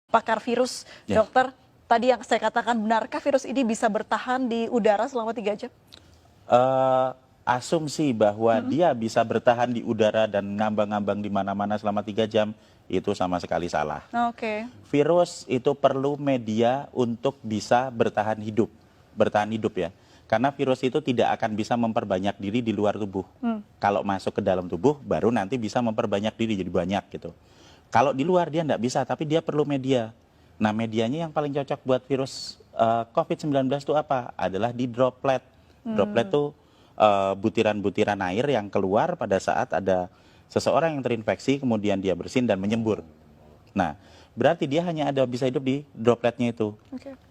pakar virus, dokter. Tadi yang saya katakan, benarkah virus ini bisa bertahan di udara selama 3 jam? Asumsi bahwa dia bisa bertahan di udara dan ngambang-ngambang di mana-mana selama 3 jam, itu sama sekali salah. Oke. Virus itu perlu media untuk bisa bertahan hidup ya. Karena virus itu tidak akan bisa memperbanyak diri di luar tubuh. Kalau masuk ke dalam tubuh, baru nanti bisa memperbanyak diri jadi banyak gitu. Kalau di luar dia tidak bisa, tapi dia perlu media. Nah, medianya yang paling cocok buat virus COVID-19 itu apa? Adalah di droplet. Droplet itu butiran-butiran air yang keluar pada saat ada seseorang yang terinfeksi, kemudian dia bersin dan menyembur. Nah, berarti dia hanya bisa hidup di dropletnya itu.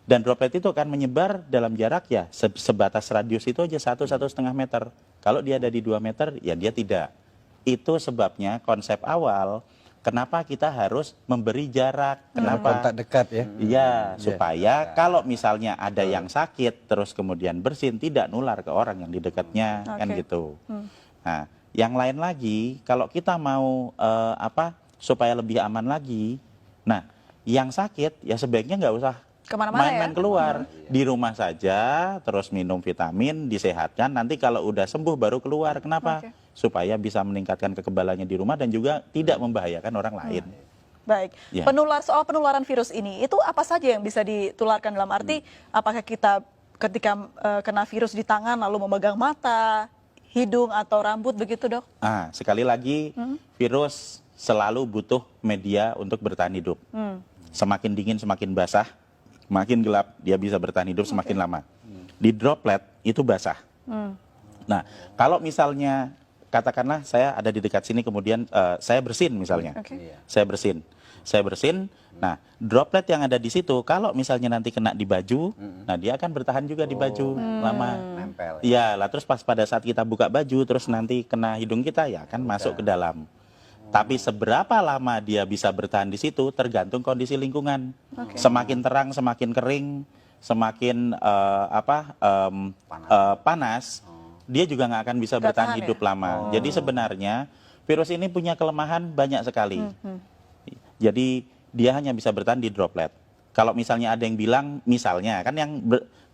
Dan droplet itu akan menyebar dalam jarak ya sebatas radius itu aja 1-1,5 meter. Kalau dia ada di 2 meter, ya dia tidak. Itu sebabnya konsep awal kenapa kita harus memberi jarak. Kenapa? Kontak dekat ya. Iya, supaya kalau misalnya ada yang sakit terus kemudian bersin, tidak nular ke orang yang di dekatnya, kan gitu. Nah, yang lain lagi, kalau kita mau supaya lebih aman lagi, nah yang sakit ya sebaiknya nggak usah main-main keluar, di rumah saja, terus minum vitamin, disehatkan, nanti kalau udah sembuh baru keluar. Kenapa? Supaya bisa meningkatkan kekebalannya di rumah dan juga tidak membahayakan orang lain. Baik, soal penularan virus ini, itu apa saja yang bisa ditularkan dalam arti, apakah kita ketika kena virus di tangan lalu memegang mata, hidung atau rambut begitu, Dok? Sekali lagi, virus selalu butuh media untuk bertahan hidup. Semakin dingin, semakin basah, makin gelap, dia bisa bertahan hidup semakin lama. Di droplet itu basah. Nah, kalau misalnya katakanlah saya ada di dekat sini, kemudian saya bersin misalnya, saya bersin. Nah, droplet yang ada di situ, kalau misalnya nanti kena di baju, nah dia akan bertahan juga di baju lama. Nempel. Iya, lah terus pas pada saat kita buka baju, terus nanti kena hidung kita, ya akan masuk ke dalam. Tapi seberapa lama dia bisa bertahan di situ tergantung kondisi lingkungan. Semakin terang, semakin kering, semakin panas, dia juga nggak akan bisa bertahan hidup lama. Jadi sebenarnya virus ini punya kelemahan banyak sekali. Jadi dia hanya bisa bertahan di droplet. Kalau misalnya ada yang bilang, misalnya kan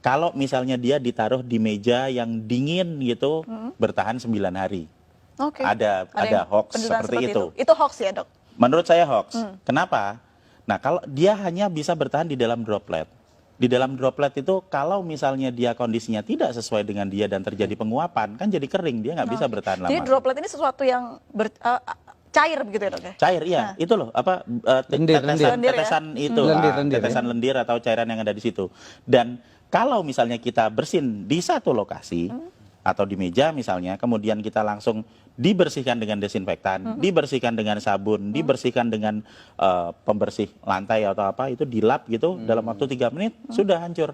kalau misalnya dia ditaruh di meja yang dingin gitu, bertahan 9 hari. Ada hoax seperti itu. Itu hoax ya, Dok? Menurut saya hoax. Kenapa? Nah, kalau dia hanya bisa bertahan di dalam droplet. Di dalam droplet itu kalau misalnya dia kondisinya tidak sesuai dengan dia dan terjadi penguapan, kan jadi kering, dia nggak bisa bertahan lama. Jadi droplet ini sesuatu yang cair begitu ya, Dok? Cair, iya. Itu loh, tetesan lendir atau cairan yang ada di situ. Dan kalau misalnya kita bersin di satu lokasi, atau di meja misalnya, kemudian kita langsung dibersihkan dengan desinfektan, dibersihkan dengan sabun, dibersihkan dengan pembersih lantai atau apa, itu dilap gitu, dalam waktu 3 menit sudah hancur.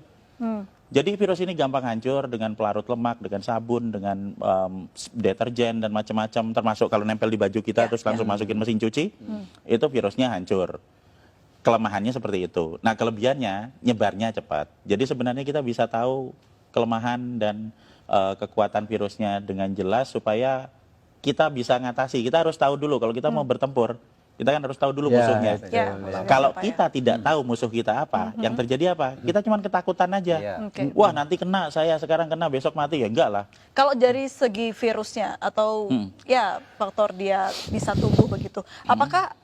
Jadi virus ini gampang hancur dengan pelarut lemak, dengan sabun, dengan deterjen dan macam-macam, termasuk kalau nempel di baju kita terus langsung masukin mesin cuci, itu virusnya hancur. Kelemahannya seperti itu. Nah, kelebihannya nyebarnya cepat. Jadi sebenarnya kita bisa tahu kelemahan dan kekuatan virusnya dengan jelas supaya kita bisa ngatasi. Kita harus tahu dulu kalau kita mau bertempur, kita kan harus tahu dulu musuhnya. Kalau kita tidak tahu musuh kita apa, yang terjadi apa? Kita cuma ketakutan aja. Wah, nanti kena, saya sekarang kena, besok mati, ya enggak lah. Kalau dari segi virusnya atau ya faktor dia bisa tumbuh begitu, apakah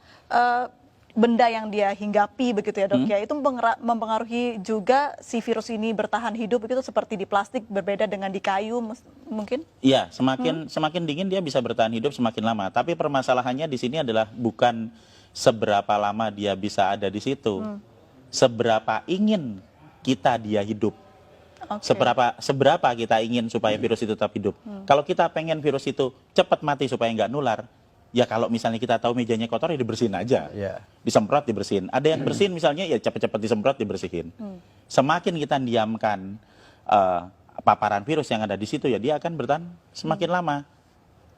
benda yang dia hinggapi begitu ya, Dok, ya, itu mempengaruhi juga si virus ini bertahan hidup begitu, seperti di plastik berbeda dengan di kayu mungkin? Iya, semakin dingin dia bisa bertahan hidup semakin lama. Tapi permasalahannya di sini adalah bukan seberapa lama dia bisa ada di situ, seberapa ingin kita dia hidup. Seberapa kita ingin supaya virus itu tetap hidup. Kalau kita pengen virus itu cepat mati supaya nggak nular, ya kalau misalnya kita tahu mejanya kotor, ya dibersihin aja. Disemprot, dibersihin. Ada yang bersin misalnya, ya cepat-cepat disemprot, dibersihin. Semakin kita diamkan paparan virus yang ada di situ, ya dia akan bertahan semakin lama.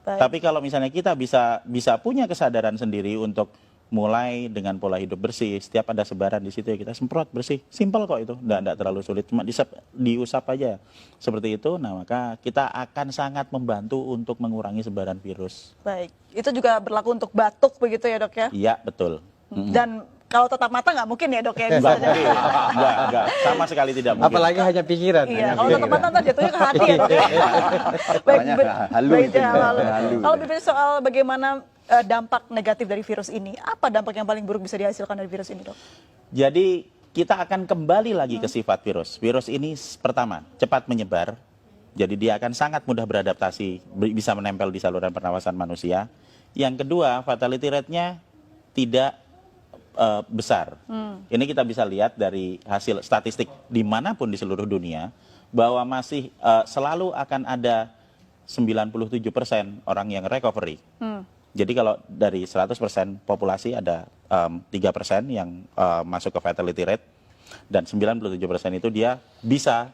Tapi kalau misalnya kita bisa punya kesadaran sendiri untuk mulai dengan pola hidup bersih, setiap ada sebaran di situ ya kita semprot, bersih. Simpel kok itu, enggak terlalu sulit, cuma diusap aja. Seperti itu, nah maka kita akan sangat membantu untuk mengurangi sebaran virus. Baik, itu juga berlaku untuk batuk begitu ya, Dok, ya? Iya, betul. Dan kalau tetap mata nggak mungkin ya dok ya. Enggak, Misalnya. enggak, sama sekali tidak mungkin. Apalagi hanya pikiran. Iya, hanya kalau tetap pikiran. mata ntar jatuhnya ke hati ya dok ya. Makanya halu baik, itu, ya, lalu. halu. Kalau bicara soal bagaimana dampak negatif dari virus ini, apa dampak yang paling buruk bisa dihasilkan dari virus ini dok? Jadi kita akan kembali lagi ke sifat virus. Virus ini pertama, cepat menyebar. Jadi dia akan sangat mudah beradaptasi, bisa menempel di saluran pernapasan manusia. Yang kedua, fatality rate-nya tidak besar. Ini kita bisa lihat dari hasil statistik dimanapun di seluruh dunia, bahwa masih selalu akan ada 97% orang yang recovery. Jadi kalau dari 100% populasi ada 3% yang masuk ke fatality rate, dan 97% itu dia bisa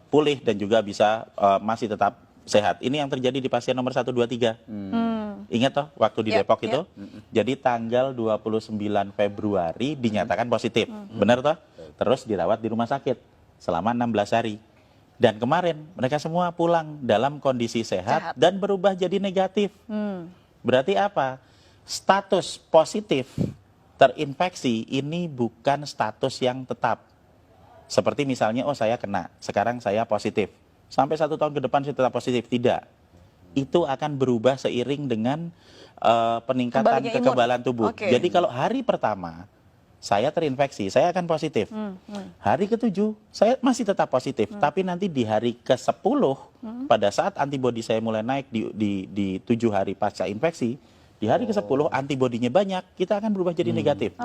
pulih dan juga bisa masih tetap sehat. Ini yang terjadi di pasien nomor 1, 2, 3. Ingat toh waktu di Depok itu? Jadi tanggal 29 Februari dinyatakan positif. Benar toh? Terus dirawat di rumah sakit selama 16 hari. Dan kemarin mereka semua pulang dalam kondisi sehat dan berubah jadi negatif. Berarti apa? Status positif terinfeksi ini bukan status yang tetap. Seperti misalnya, oh saya kena, sekarang saya positif. Sampai 1 tahun ke depan saya tetap positif. Tidak. Itu akan berubah seiring dengan peningkatan kekebalan tubuh. Jadi kalau hari pertama saya terinfeksi, saya akan positif. Hari ke-7 saya masih tetap positif. Tapi nanti di hari ke-10, pada saat antibodi saya mulai naik di 7 hari pasca infeksi, di hari ke-10 antibodinya banyak, kita akan berubah jadi negatif.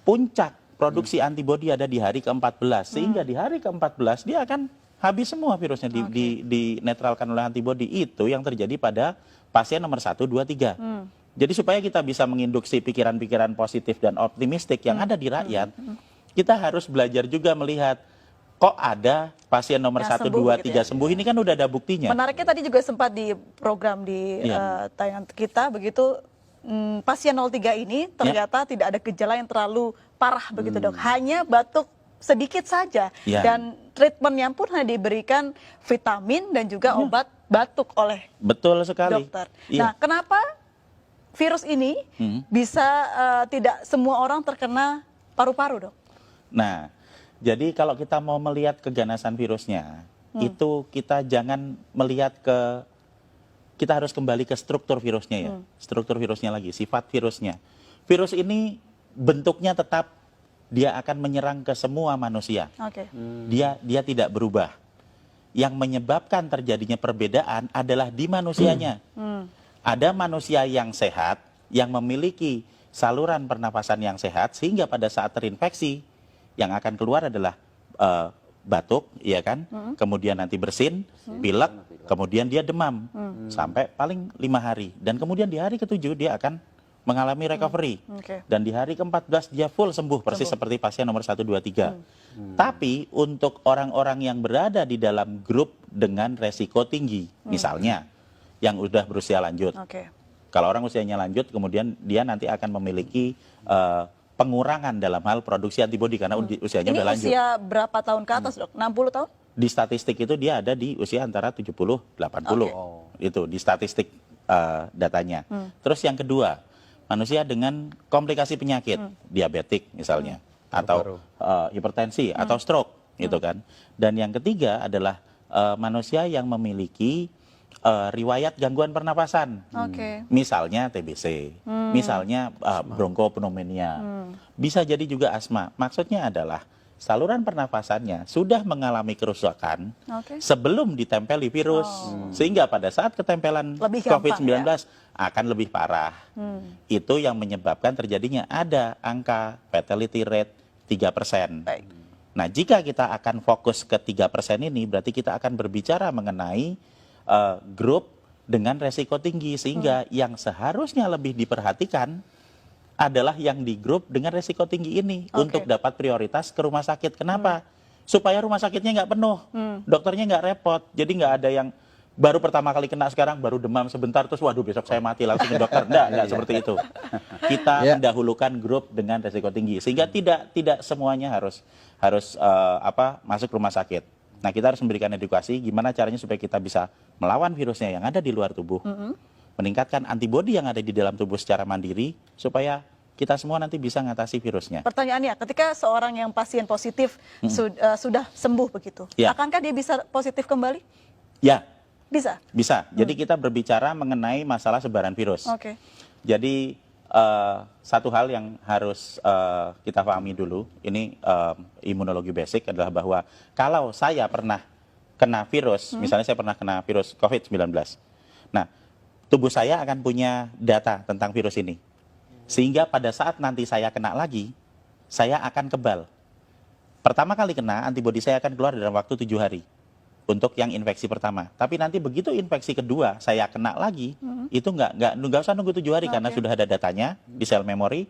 Puncak produksi antibodi ada di hari ke-14, sehingga di hari ke-14 dia akan habis semua virusnya, dinetralkan oleh antibodi. Itu yang terjadi pada pasien nomor 1, 2, 3. Jadi supaya kita bisa menginduksi pikiran-pikiran positif dan optimistik yang ada di rakyat, kita harus belajar juga melihat, kok ada pasien nomor 1, 2, 3 sembuh, ini kan udah ada buktinya. Menariknya tadi juga sempat di program di tayangan kita, begitu pasien 03 ini ternyata tidak ada gejala yang terlalu parah begitu dok, hanya batuk sedikit saja, dan treatmentnya pun hanya diberikan vitamin dan juga obat batuk oleh dokter. Nah, kenapa virus ini bisa tidak semua orang terkena paru-paru dok? Nah, jadi kalau kita mau melihat keganasan virusnya, itu kita jangan melihat kita harus kembali ke struktur virusnya ya. Struktur virusnya lagi, sifat virusnya. Virus ini bentuknya tetap, dia akan menyerang ke semua manusia. Dia tidak berubah. Yang menyebabkan terjadinya perbedaan adalah di manusianya. Ada manusia yang sehat, yang memiliki saluran pernapasan yang sehat, sehingga pada saat terinfeksi, yang akan keluar adalah batuk, ya kan? Kemudian nanti bersin, pilek, kemudian dia demam sampai paling 5 hari. Dan kemudian di hari ke-7 dia akan mengalami recovery. Dan di hari ke-14 dia full sembuh, persis seperti pasien nomor 1, 2, 3. Tapi untuk orang-orang yang berada di dalam grup dengan resiko tinggi, misalnya yang udah berusia lanjut. Kalau orang usianya lanjut, kemudian dia nanti akan memiliki pengurangan dalam hal produksi antibodi karena usianya udah lanjut. Ini usia berapa tahun ke atas dok? 60 tahun? Di statistik itu dia ada di usia antara 70-80. Itu di statistik datanya. Terus yang kedua, manusia dengan komplikasi penyakit, diabetik misalnya, atau hipertensi, atau stroke, gitu kan. Dan yang ketiga adalah manusia yang memiliki riwayat gangguan pernapasan, misalnya TBC, misalnya bronkopneumonia, bisa jadi juga asma. Maksudnya adalah saluran pernapasannya sudah mengalami kerusakan sebelum ditempeli virus, sehingga pada saat ketempelan COVID-19 akan lebih parah. Itu yang menyebabkan terjadinya ada angka fatality rate 3%. Nah, jika kita akan fokus ke 3% ini, berarti kita akan berbicara mengenai grup dengan resiko tinggi, sehingga yang seharusnya lebih diperhatikan adalah yang di grup dengan resiko tinggi ini untuk dapat prioritas ke rumah sakit. Kenapa? Supaya rumah sakitnya nggak penuh, dokternya nggak repot. Jadi nggak ada yang baru pertama kali kena sekarang, baru demam sebentar, terus waduh besok saya mati langsung ke dokter. Nggak seperti itu. Kita mendahulukan grup dengan resiko tinggi, sehingga tidak semuanya harus masuk rumah sakit. Nah, kita harus memberikan edukasi gimana caranya supaya kita bisa melawan virusnya yang ada di luar tubuh, meningkatkan antibodi yang ada di dalam tubuh secara mandiri, supaya kita semua nanti bisa ngatasi virusnya. Pertanyaannya, ketika seorang yang pasien positif sudah sembuh begitu, Ya. akankah dia bisa positif kembali? Ya, Bisa. bisa. Jadi kita berbicara mengenai masalah sebaran virus. Oke. Jadi satu hal yang harus kita pahami dulu, ini imunologi basic adalah bahwa kalau saya pernah kena virus, misalnya saya pernah kena virus COVID-19, nah tubuh saya akan punya data tentang virus ini. Sehingga pada saat nanti saya kena lagi, saya akan kebal. Pertama kali kena, antibodi saya akan keluar dalam waktu 7 hari. Untuk yang infeksi pertama. Tapi nanti begitu infeksi kedua saya kena lagi, itu nggak usah nunggu 7 hari karena Oke. sudah ada datanya di sel memori.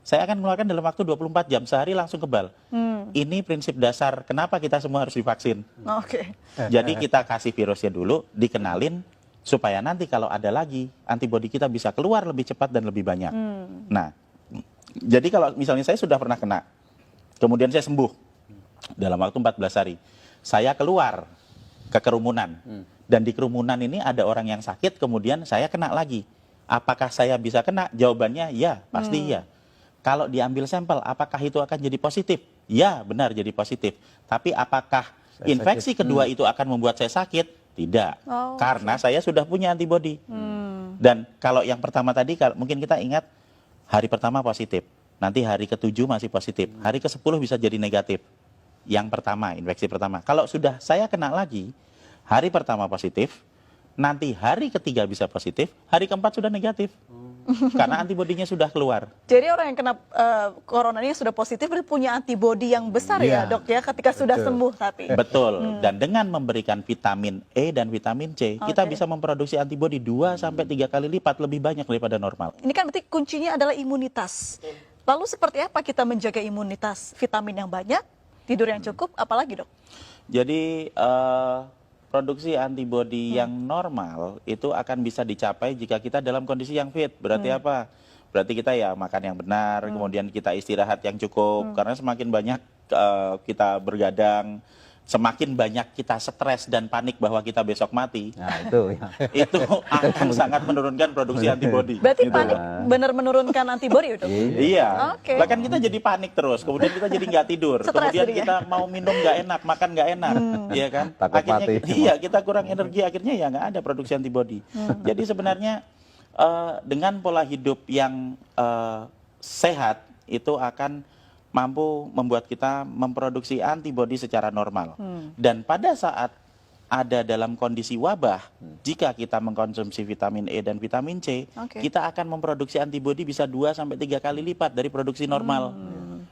Saya akan mengeluarkan dalam waktu 24 jam, sehari langsung kebal. Ini prinsip dasar kenapa kita semua harus divaksin. Oke. Jadi kita kasih virusnya dulu, dikenalin, supaya nanti kalau ada lagi, antibodi kita bisa keluar lebih cepat dan lebih banyak. Nah, jadi kalau misalnya saya sudah pernah kena, kemudian saya sembuh dalam waktu 14 hari, saya keluar ke kerumunan. Dan di kerumunan ini ada orang yang sakit, kemudian saya kena lagi. Apakah saya bisa kena? Jawabannya ya, pasti ya. Kalau diambil sampel, apakah itu akan jadi positif? Ya, benar jadi positif. Tapi apakah infeksi kedua itu akan membuat saya sakit? Tidak. Oh, Karena saya sudah punya antibodi. Dan kalau yang pertama tadi, mungkin kita ingat, hari pertama positif. Nanti hari ke-7 masih positif. Hari ke-10 bisa jadi negatif. Yang pertama, infeksi pertama. Kalau sudah saya kena lagi, hari pertama positif, nanti hari ketiga bisa positif, hari keempat sudah negatif. Karena antibodinya sudah keluar. Jadi orang yang kena corona ini sudah positif berarti punya antibodi yang besar ya, Iya. Dok ya, ketika sudah sembuh tapi. Betul. Dan dengan memberikan vitamin E dan vitamin C, kita Oke. bisa memproduksi antibodi 2 sampai 3 kali lipat lebih banyak daripada normal. Ini kan berarti kuncinya adalah imunitas. Lalu seperti apa kita menjaga imunitas? Vitamin yang banyak, tidur yang cukup, apalagi, Dok? Jadi produksi antibodi yang normal itu akan bisa dicapai jika kita dalam kondisi yang fit. Berarti apa? Berarti kita ya makan yang benar, kemudian kita istirahat yang cukup. Karena semakin banyak kita bergadang, semakin banyak kita stres dan panik bahwa kita besok mati, Nah, itu ya. itu akan sangat menurunkan produksi antibodi. Berarti Gitu. panik benar menurunkan antibodi, Dok? Iya, Oke. lah kan kita jadi panik terus, kemudian kita jadi nggak tidur, Stres kemudian jadinya. kita mau minum nggak enak, makan nggak enak, iya kan? Takut Akhirnya mati. iya kita kurang energi, akhirnya ya nggak ada produksi antibodi. Jadi sebenarnya dengan pola hidup yang sehat itu akan mampu membuat kita memproduksi antibodi secara normal. Dan pada saat ada dalam kondisi wabah, jika kita mengkonsumsi vitamin E dan vitamin C, Oke. kita akan memproduksi antibodi bisa 2 sampai 3 kali lipat dari produksi normal.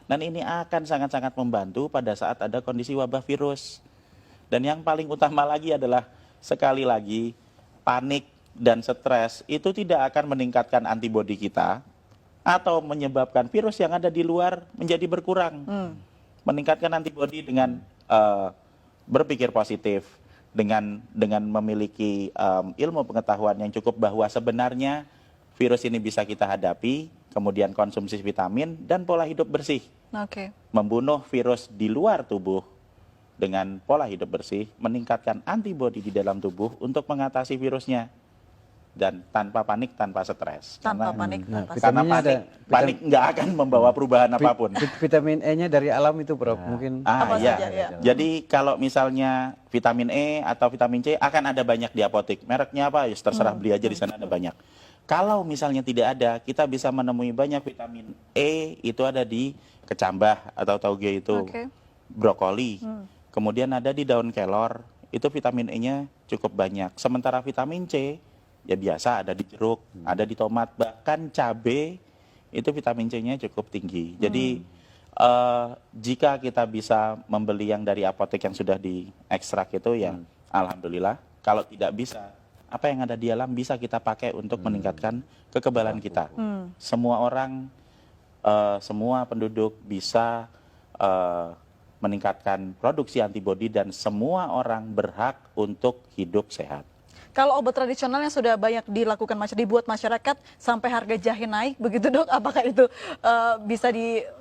Dan ini akan sangat-sangat membantu pada saat ada kondisi wabah virus. Dan yang paling utama lagi adalah sekali lagi panik dan stres itu tidak akan meningkatkan antibodi kita atau menyebabkan virus yang ada di luar menjadi berkurang. Meningkatkan antibodi dengan berpikir positif, dengan memiliki ilmu pengetahuan yang cukup bahwa sebenarnya virus ini bisa kita hadapi, kemudian konsumsi vitamin dan pola hidup bersih. Oke. Membunuh virus di luar tubuh dengan pola hidup bersih, meningkatkan antibodi di dalam tubuh untuk mengatasi virusnya. Dan tanpa panik, tanpa stres. Tanpa Karena- panik, Nah, tanpa Karena vitaminnya panik nggak akan membawa perubahan apapun. Vitamin E-nya dari alam itu, Prof. Mungkin Apa Iya. saja, ya. Jadi kalau misalnya vitamin E atau vitamin C akan ada banyak di apotek. Mereknya apa? Ya terserah beli aja di sana ada banyak. Kalau misalnya tidak ada, kita bisa menemui banyak vitamin E itu ada di kecambah atau tauge itu, Oke. brokoli. Kemudian ada di daun kelor, itu vitamin E-nya cukup banyak. Sementara vitamin C ya biasa ada di jeruk, ada di tomat, bahkan cabai itu vitamin C-nya cukup tinggi. Jadi jika kita bisa membeli yang dari apotek yang sudah diekstrak itu ya alhamdulillah. Kalau tidak bisa, apa yang ada di alam bisa kita pakai untuk meningkatkan kekebalan kita. Semua orang, semua penduduk bisa meningkatkan produksi antibodi dan semua orang berhak untuk hidup sehat. Kalau obat tradisional yang sudah banyak dibuat masyarakat sampai harga jahe naik begitu dok, apakah itu bisa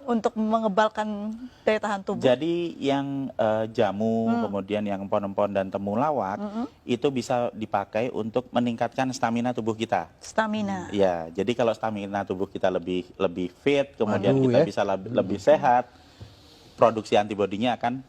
untuk mengebalkan daya tahan tubuh? Jadi yang jamu, kemudian yang empon-empon dan temulawak itu bisa dipakai untuk meningkatkan stamina tubuh kita. Stamina. Ya, jadi kalau stamina tubuh kita lebih fit, kemudian Waduh, kita ya. bisa lebih sehat, produksi antibodinya akan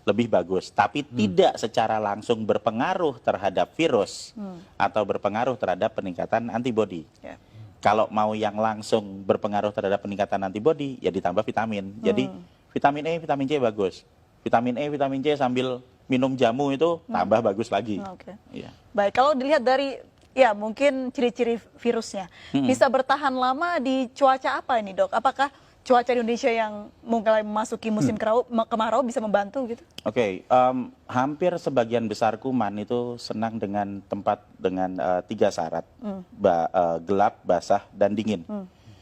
lebih bagus. Tapi tidak secara langsung berpengaruh terhadap virus atau berpengaruh terhadap peningkatan antibodi. Ya. Kalau mau yang langsung berpengaruh terhadap peningkatan antibodi, ya ditambah vitamin. Jadi vitamin E, vitamin C bagus. Vitamin E, vitamin C sambil minum jamu itu tambah bagus lagi. Oke. Iya. Baik, kalau dilihat dari ya mungkin ciri-ciri virusnya, bisa bertahan lama di cuaca apa ini dok? Apakah cuaca di Indonesia yang mulai memasuki musim kemarau bisa membantu gitu? Oke, hampir sebagian besar kuman itu senang dengan tempat dengan 3 syarat, gelap, basah, dan dingin.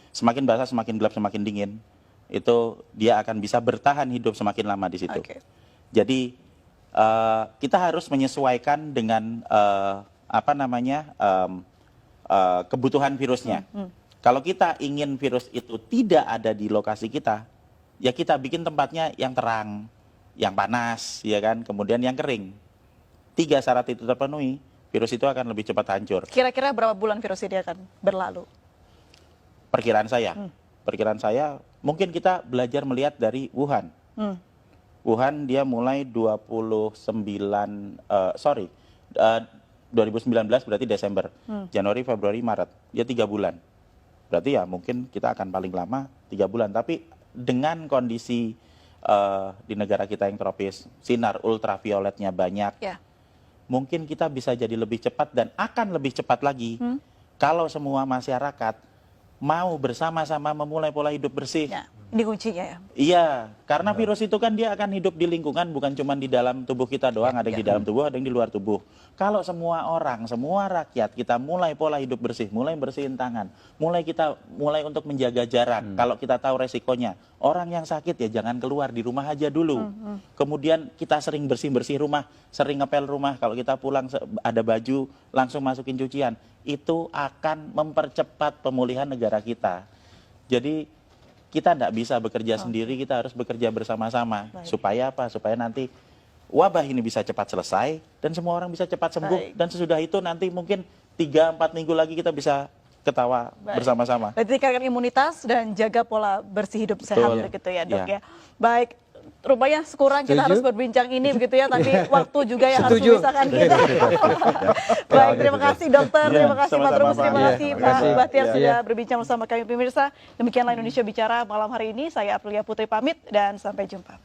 Semakin basah, semakin gelap, semakin dingin, itu dia akan bisa bertahan hidup semakin lama di situ. Oke. Jadi kita harus menyesuaikan dengan kebutuhan virusnya. Kalau kita ingin virus itu tidak ada di lokasi kita, ya kita bikin tempatnya yang terang, yang panas, ya kan, kemudian yang kering. 3 syarat itu terpenuhi, virus itu akan lebih cepat hancur. Kira-kira berapa bulan virus ini akan berlalu? Perkiraan saya, mungkin kita belajar melihat dari Wuhan. Wuhan dia mulai 2019 berarti Desember, Januari, Februari, Maret, dia 3 bulan. Berarti ya mungkin kita akan paling lama 3 bulan. Tapi dengan kondisi di negara kita yang tropis, sinar ultravioletnya banyak, Ya. mungkin kita bisa jadi lebih cepat dan akan lebih cepat lagi kalau semua masyarakat mau bersama-sama memulai pola hidup bersih. Ya, ini kuncinya ya. Iya, karena virus itu kan dia akan hidup di lingkungan, bukan cuma di dalam tubuh kita doang, ada yang di dalam tubuh, ada yang di luar tubuh. Kalau semua orang, semua rakyat kita mulai pola hidup bersih, mulai bersihin tangan, mulai untuk menjaga jarak. Kalau kita tahu resikonya, orang yang sakit ya jangan keluar, di rumah aja dulu. Kemudian kita sering bersih-bersih rumah, sering ngepel rumah. Kalau kita pulang ada baju, langsung masukin cucian. Itu akan mempercepat pemulihan negara kita. Jadi kita tidak bisa bekerja sendiri, kita harus bekerja bersama-sama. Supaya apa? Supaya nanti wabah ini bisa cepat selesai dan semua orang bisa cepat sembuh. Baik. Dan sesudah itu nanti mungkin 3-4 minggu lagi kita bisa ketawa bersama-sama. Berarti tingkatkan imunitas dan jaga pola bersih hidup sehat Betul. begitu ya dok Ya. ya. Baik, rupanya sekurang kita Setuju? harus berbincang ini begitu ya, tapi waktu juga yang harus Setuju. memisahkan kita. Baik, terima kasih dokter, Ya, terima kasih Pak sama-sama, Trubus, terima Pak. kasih Ya, Pak terima kasih. Bahtiar Ya. sudah berbincang bersama kami pemirsa. Demikianlah Indonesia Bicara malam hari ini. Saya Aprilia Putri pamit dan sampai jumpa.